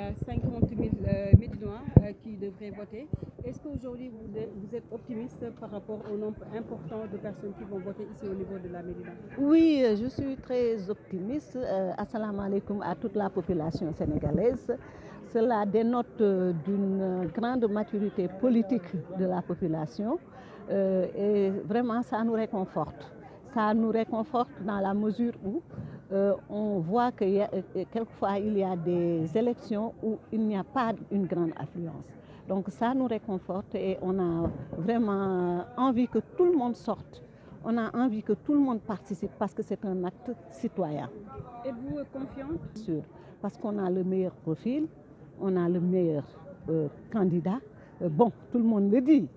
a 50 000 Médinois qui devraient voter. Est-ce qu'aujourd'hui vous êtes optimiste par rapport au nombre important de personnes qui vont voter ici au niveau de la Médina? Oui, je suis très optimiste. Assalamu alaikum à toute la population sénégalaise. Cela dénote d'une grande maturité politique de la population et vraiment ça nous réconforte. Ça nous réconforte dans la mesure où on voit que quelquefois il y a des élections où il n'y a pas une grande affluence. Donc ça nous réconforte et on a vraiment envie que tout le monde sorte. On a envie que tout le monde participe parce que c'est un acte citoyen. Êtes-vous confiante? Bien sûr, parce qu'on a le meilleur profil, on a le meilleur candidat. Bon, tout le monde le dit.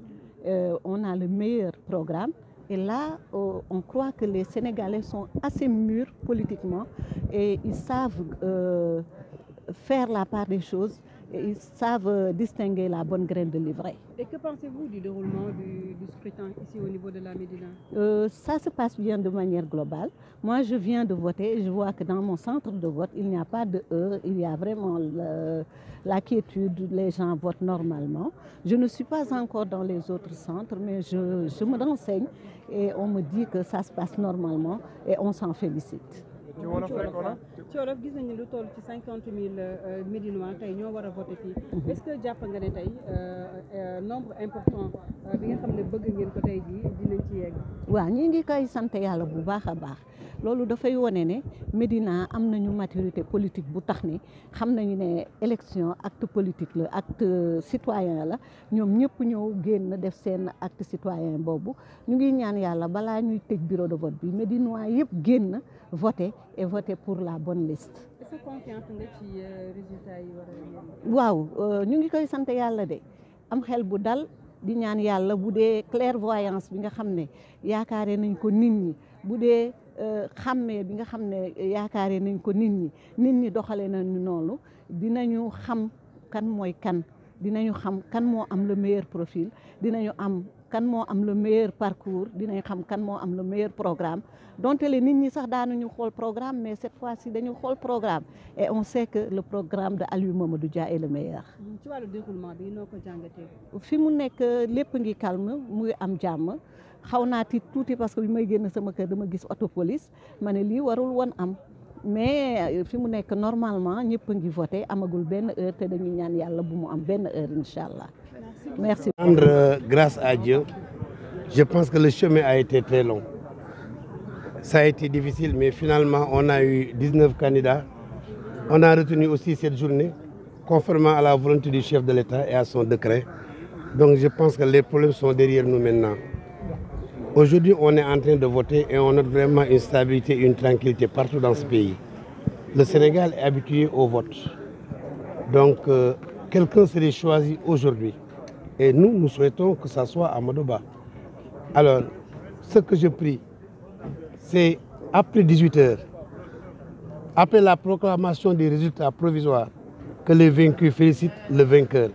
On a le meilleur programme. Et là, on croit que les Sénégalais sont assez mûrs politiquement et ils savent faire la part des choses et ils savent distinguer la bonne graine de l'ivraie. Et que pensez-vous du déroulement du scrutin ici au niveau de la Médina? Ça se passe bien de manière globale. Moi, je viens de voter et je vois que dans mon centre de vote, il n'y a pas de heurts, il y a vraiment la quiétude, les gens votent normalement. Je ne suis pas encore dans les autres centres, mais je me renseigne et on me dit que ça se passe normalement et on s'en félicite. ci wolof gis nañu lu toll ci 50 000 Médinois tey ñoo war a voté fii. Est-ce que jàpp nga ne tey nombre important bi nga xam ne bëgg ngeen ko tey jii dinañ ci yegg? waaw ñi ngi koy sant yàlla bu baax a baax loolu dafay wone ne Médina am nañu maturité politique bu tax ne xam nañu ne élection acte politique la acte citoyen la ñoom ñëpp ñëw génn def seen acte citoyen boobu ñu ngi ñaan yàlla balaa ñuy tëj bureau de vote bi Médinois yëpp génn voter et voter pour la bonne liste. Est-ce que confiante nga ci résultat yi war a waaw ñu ngi koy sant yàlla de am xel bu dal di ñaan yàlla bu dee clairvoyance bi nga xam ne yaakaare nañ ko nit ñi bu dee xàmmee bi nga xam ne yaakaare nañ ko nit ñi doxale nañu noonu dinañu xam kan mooy kan dinañu xam kan moo am le meilleur profil dinañu am kan moo am le meilleur parcours dinañ xam kan moo am le meilleur programme donte le nit ñi sax daanuñu xool programme mais cette fois-ci dañu xool programme et on sait que le programme de Aliou Mamadou Dia est le meilleur. ci wàllu déroulement bi noo ko jàngatee? fi mu nekk lépp ngi calme muy am jàmm xaw naa tiit tuuti parce que bi may génn sama kër dama gis auto police ma ne lii warul woon am mais fi mu nekk normalement ñëpp ngi voté amagul benn heure te dañuy ñaan yàlla bu mu am benn heure incha allah. Merci. Rendre grâce à Dieu, je pense que le chemin a été très long. Ça a été difficile, mais finalement, on a eu 19 candidats. On a retenu aussi cette journée, conformément à la volonté du chef de l'État et à son décret. Donc je pense que les problèmes sont derrière nous maintenant. Aujourd'hui, on est en train de voter et on note vraiment une stabilité, une tranquillité partout dans ce pays. Le Sénégal est habitué au vote. Donc, quelqu'un serait choisi aujourd'hui. Et nous souhaitons que ça soit Amadou Ba. Alors, ce que je prie, c'est après 18 heures, après la proclamation des résultats provisoires, que les vaincus félicitent le vainqueur.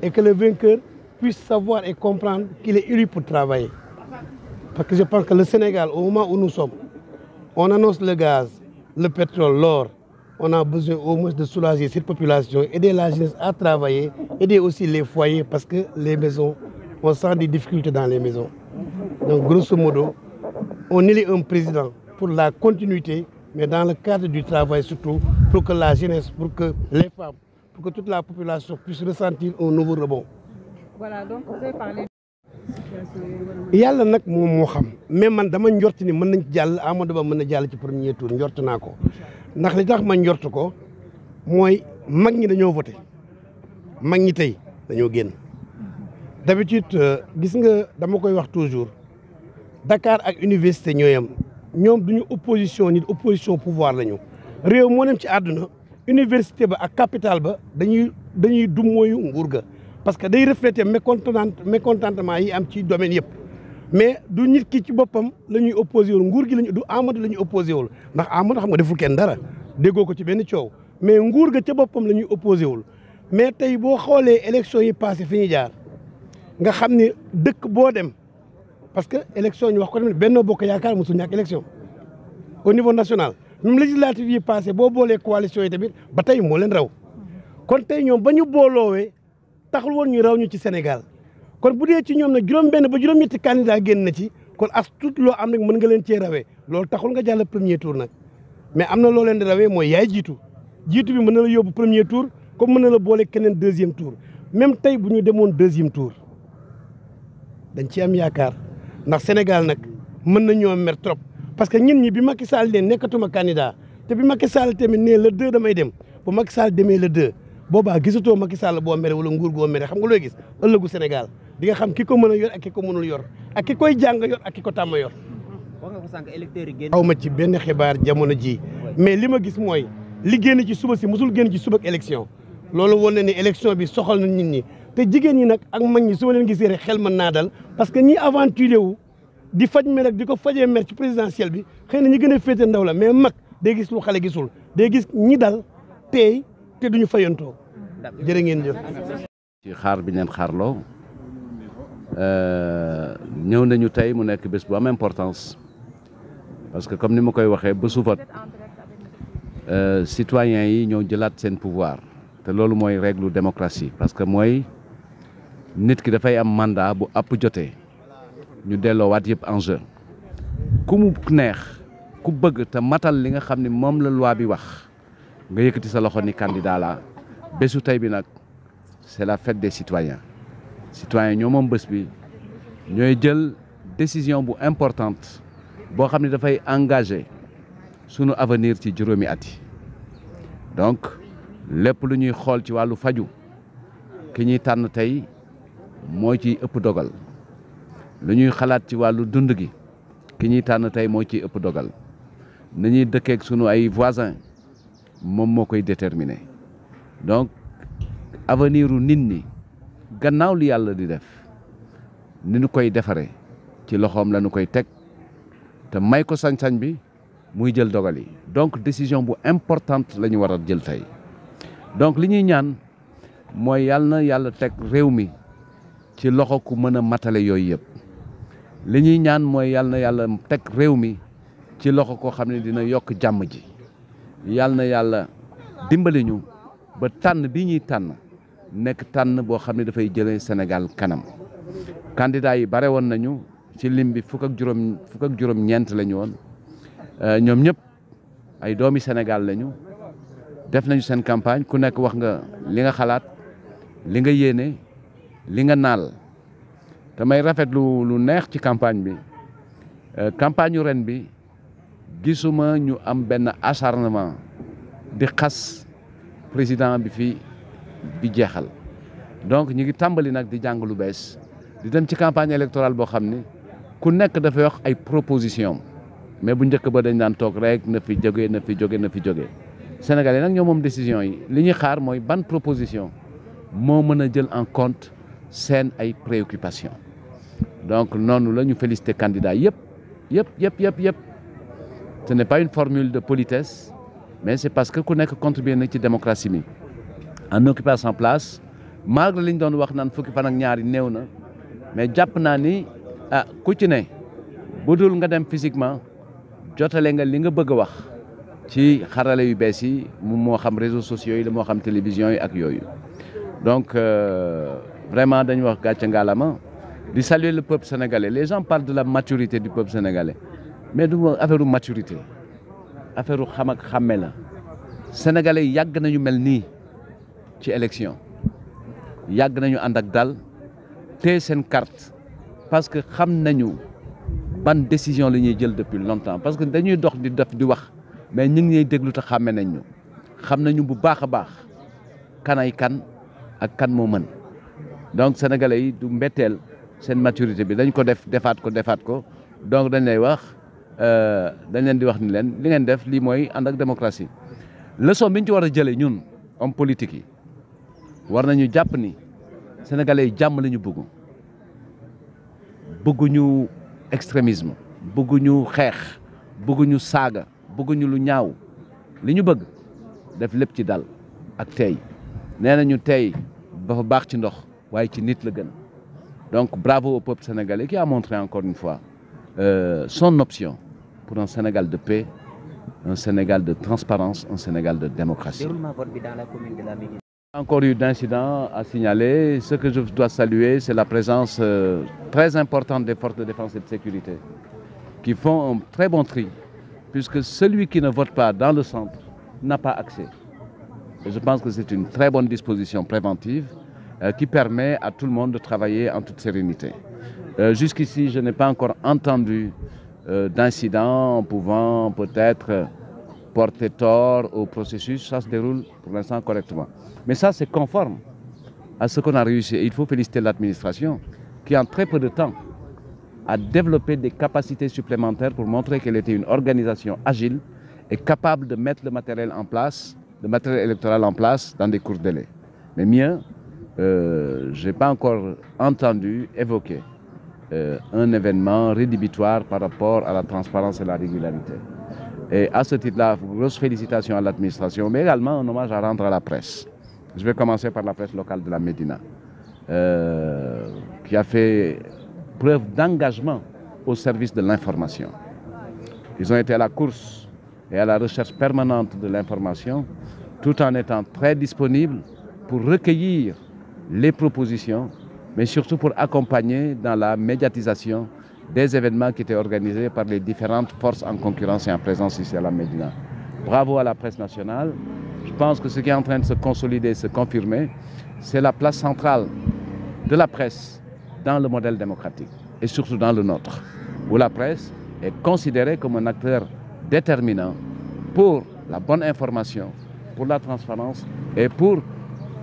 Et que le vainqueur puisse savoir et comprendre qu'il est élu pour travailler. Parce que je pense que le Sénégal, au moment où nous sommes, on annonce le gaz, le pétrole, l'or. On a besoin au moins de soulager cette population, aider la jeunesse à travailler, aider aussi les foyers parce que les maisons, on sent des difficultés dans les maisons. Donc grosso modo, on élit un président pour la continuité, mais dans le cadre du travail surtout, pour que la jeunesse, pour que les femmes, pour que toute la population puisse ressentir un nouveau rebond. Voilà, donc vous avez parlé. yàlla nag moom moo xam mais man dama njort ni mën nañ ci jàll Amadou Ba mën na jàll ci premier tour njort naa ko ndax li tax ma njort ko mooy mag ñi dañoo voté mag ñi tey dañoo génn d'habitude gis nga dama koy wax toujours Dakar ak université ñooyam ñoom duñu opposition nit opposition pouvoir lañu réew moo dem ci àdduna université ba ak capitale ba dañuy dummóoyu nguur ga parce que day refléter mécontentement yi am ci domaine yëpp mais du nit ki ci boppam la ñuy opposé wul nguur gi lañu du Amadou la ñuy opposé wul ndax Amadou xam nga deful kenn dara déggoo ko ci benn coow mais nguur ga ca boppam la ñuy opposé wul mais tey boo xoolee élection yi passé fi ñuy jaar nga xam ne dëkk boo dem parce que élection ñu wax ko tamit Benno Bokk Yaakaar mosul ñàkk élection au niveau national même législative yi passé boo boolee coalition yi tamit ba tey moo leen raw kon tey ñoom ba ñu booloowee taxul woon ñu raw ñu ci Sénégal kon bu dee ci ñoom nag juróom-benn ba juróom-ñetti candidat génn na ci kon as tuut loo am nag mën nga leen cee rawee loolu taxul nga jàll premier tour nag mais am na loo leen di rawee mooy yaay jiitu bi mën na la yóbbu premier tour comme mën na la boole keneen deuxième tour même tey bu ñu demoon deuxième tour dañ ci am yaakaar ndax Sénégal nag mën na ñoo mer trop parce que ñun ñi bi Macky Sall ne nekkatuma candidat te bi Macky Sall tamit ne le 2 damay dem bu Macky Sall demee le 2 boobaa gisatoo Macky Sall boo mere wala nguur goo mere xam nga looy gis ëllëgu Sénégal di nga xam ki ko mën a yor ak ki ko mënul yor ak ki koy jàng yor ak ki ko tàmm yor. wax nga ko sànq électeurs yi génn. aw ma ci benn xibaar jamono ji mais li ma gis mooy li génn ci suba si musul génn ci suba ak élection loolu woon na ni élection bi soxal na nit ñi te jigéen ñi nag ak mag ñi su ma leen gisee rek xel mën naa dal parce que ñi aventuré wu di faj mer ak di ko fajee mer ci présidentielle bi xëy na ñi gën a féete ndaw la mais mag day gis lu xale gisul day gis ñi dal teey te duñu fayantoo jërë ngeen jëf. ci xaar bi leen xaarloo ñëw nañu tey mu nekk bés bu am importance parce que comme ni ma koy waxee bésu vote citoyens yi ñoo jëlaat seen pouvoir te loolu mooy règle démocratie parce que mooy nit ki dafay am mandat bu àpp jotee ñu delloowaat yëpp en jeu ku mu neex ku bëgg te matal li nga xam ne moom la loi bi wax nga yëkkati sa loxo ni candidat la bésu tey bi nag c'est la fête des citoyens ñoo moom bés bi ñooy jël décision bu importante boo xam ne dafay engagé sunu avenir ci juróomi at yi donc lépp lu ñuy xool ci wàllu faju ki ñuy tànn tey moo ciy ëpp dogal lu ñuy xalaat ci wàllu dund gi ki ñuy tànn tey moo ciy ëpp dogal ni ñuy dëkkeek sunu ay voisins moom moo koy déterminer donc avenir u nit ñi gannaaw li yàlla di def ni ñu koy defaree ci loxoom la ñu koy teg te may ko sañ-sañ bi muy jël dogal yi donc décision bu importante la ñu war a jël tey donc li ñuy ñaan mooy yàlla na yàlla teg réew mi ci loxo ku mën a matale yooyu yëpp li ñuy ñaan mooy yàlla na yàlla teg réew mi ci loxo koo xam ne dina yokk jàmm ji yàlla na yàlla dimbali ñu ba tànn bi ñuy tànn nekk tànn boo xam ne dafay jëlee Sénégal kanam candidat yi bare woon nañu ci lim bi fukk ak juróom ñeent la ñu woon ñoom ñëpp ay doomi Sénégal lañu def nañu seen campagne ku nekk wax nga li nga xalaat li nga yéene li nga naal te may rafetlu lu neex ci campagne bi campagne yu ren bi gisuma ñu am benn acharnement di xas président bi fi bi jeexal donc ñu ngi tàmbali nag di jàng lu bees di dem ci campagne électorale boo xam ni ku nekk dafay wax ay proposition mais bu njëkk ba dañ daan toog rek na fi jóge na fi jóge na fi jóge Sénégalais nag ñoo moom décision yi li ñuy xaar mooy ban proposition moo mën a jël en compte seen ay préoccupations donc noonu la ñu félicité candidat yëpp ce n'est pas une formule de politesse mais c'est parce que ku nekk contribuer na ci démocratie mi en occupant sa place malgré li ñu doon wax naan fukki fan ak ñaari néew na mais jàpp naa ni ku ci ne bu dul nga dem physiquement jotale nga li nga bëgg a wax ci xarale yu bees yi moo xam réseaux sociaux yi la moo xam télévision yi ak yooyu donc vraiment dañu wax gàcce ngaalama di saluer le peuple sénégalais les gens parlent de la maturité du peuple sénégalais mais du affaire maturité affaire xam ak xàmme la sénégalais yàgg nañu mel nii ci élection yàgg nañu ànd ak dal te seen carte parce que xam nañu ban décision la ñuy jël depuis longtemps parce que dañuy dox di def di wax mais ñu ngi ñuy déglu te xàmme nañ ñu xam nañu bu baax a baax kanay kan ak kan moo mën donc sénégalais yi du mbetteel seen maturité bi dañ ko defaat ko donc dañ lay wax dañ leen di wax ni leen li ngeen def lii mooy ànd ak démocratie leçon bi ñu ci war a jëlee ñun homme politique yi war nañu jàpp ni sénégalais yi jàmm la ñu bëgguñu extrémisme bëgguñu xeex bëgguñu saaga bëgguñu lu ñaaw li ñu bëgg def lépp ci dal ak tey nee nañu tey dafa baax ci ndox waaye ci nit la gën donc bravo au peuple sénégalais qui a montré encore une fois son option pour un Sénégal de paix, un Sénégal de transparence, un Sénégal de démocratie. Déroulement vote bi dans la commune de la Médina. Encore eu d'incidents à signaler. Ce que je dois saluer, c'est la présence très importante des forces de défense et de sécurité qui font un très bon tri, puisque celui qui ne vote pas dans le centre n'a pas accès. Et je pense que c'est une très bonne disposition préventive qui permet à tout le monde de travailler en toute sérénité. Jusqu'ici, je n'ai pas encore entendu d'incidents pouvant peut-être porter tort au processus. Ça se déroule pour l'instant correctement. Mais ça, c'est conforme à ce qu'on a réussi. Et il faut féliciter l'administration qui, en très peu de temps, a développé des capacités supplémentaires pour montrer qu'elle était une organisation agile et capable de mettre le matériel en place, le matériel électoral en place dans des courts délais. Mais mieux, je n'ai pas encore entendu évoquer un événement rédhibitoire par rapport à la transparence et la régularité. Et à ce titre-là, grosse félicitations à l'administration, mais également un hommage à rendre à la presse. Je vais commencer par la presse locale de la Médina, qui a fait preuve d'engagement au service de l'information. Ils ont été à la course et à la recherche permanente de l'information, tout en étant très disponibles pour recueillir les propositions, mais surtout pour accompagner dans la médiatisation des événements qui étaient organisés par les différentes forces en concurrence et en présence ici à la Médina. Bravo à la presse nationale. Je pense que ce qui est en train de se consolider, se confirmer, c'est la place centrale de la presse dans le modèle démocratique et surtout dans le nôtre, où la presse est considérée comme un acteur déterminant pour la bonne information, pour la transparence et pour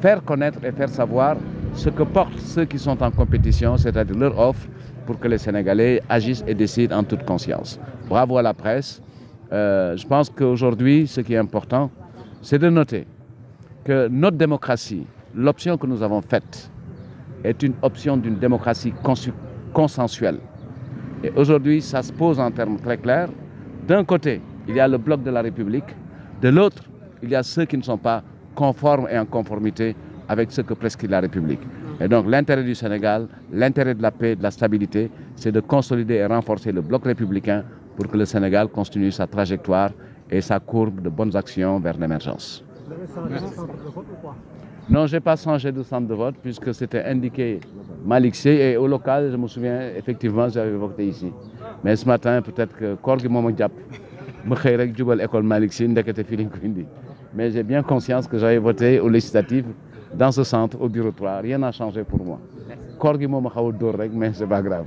faire connaître et faire savoir ce que portent ceux qui sont en compétition, c'est-à-dire leur offre, pour que les Sénégalais agissent et décident en toute conscience. Bravo à la presse. Je pense qu'aujourd'hui, ce qui est important, c'est de noter que notre démocratie, l'option que nous avons faite, est une option d'une démocratie consensuelle. Et aujourd'hui, ça se pose en termes très clairs. D'un côté, il y a le bloc de la République. De l'autre, il y a ceux qui ne sont pas conformes et en conformité avec ce que prescrit la République. Et donc l'intérêt du Sénégal, l'intérêt de la paix, de la stabilité, c'est de consolider et renforcer le bloc républicain pour que le Sénégal continue sa trajectoire et sa courbe de bonnes actions vers l'émergence. Vous avez changé de centre de vote ou pas? Non, je n'ai pas changé de centre de vote puisque c'était indiqué Malick Sy et au local, je me souviens, effectivement, j'avais voté ici. Mais ce matin, peut-être que Korgi Momo Diap, je suis allé à l'école Malick Sy, mais j'ai bien conscience que j'avais voté aux législatives dans ce centre, au bureau 3. Rien n'a changé pour moi. Korgi Momo Diap, mais ce n'est pas grave.